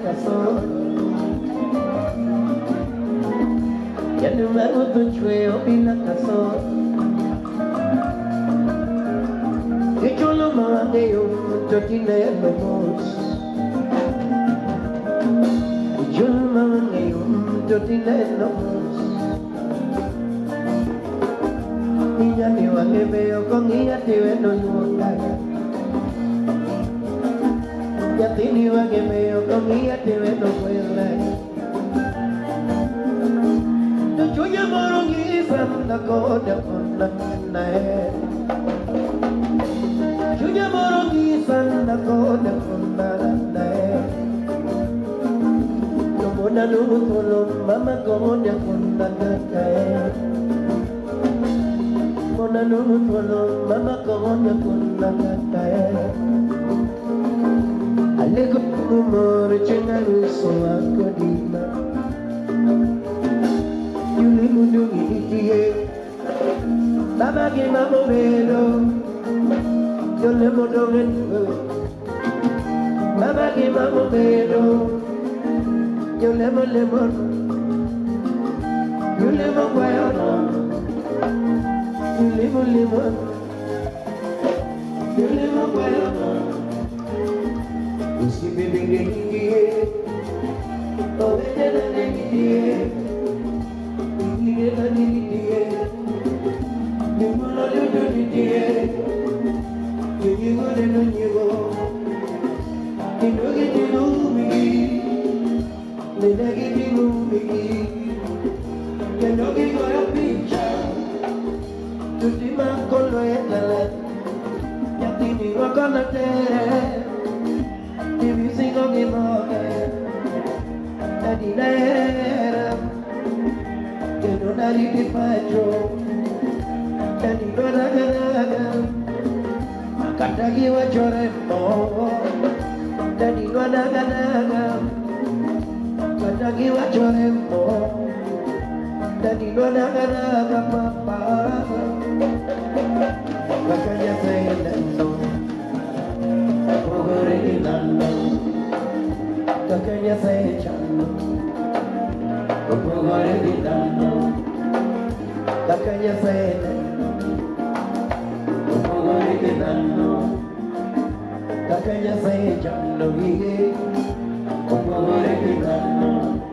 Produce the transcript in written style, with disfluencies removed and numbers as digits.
caso. Ya no me hago tu chueo pila caso. Que yo lo mandeo, yo tiene los. Yo lo mandeo, yo tiene los. Niña ni va que veo con ella te veo no ya te ni va que veo con ella te veo no yo llamo y santa coda con la nae yo llamo y santa coda con la nae como na luz solo mama coda con la nae Mona nunu tolo mama konya kunna katae Alego umor chenga ruso akodima Yuli mundu itiye Baba ke mamo velo Yole modo ngendo Baba ke mamo velo Yole mo lemon Yule mo kwayono You live on, well. You see, baby, oh, Tutima con lo etale, ya tini wa con la terre, ti visigo mi muore, la dinera, che non hai di faccio, la di guarda, ma canta chi va gioremmo, la di guarda, canta chi va gioremmo. Daddy no na na na papa Bakanya sayendo Ogore ilando Bakanya sayechando Ogore ilando Bakanya sayendo Ogore ilando Bakanya sayechando Ogore ilando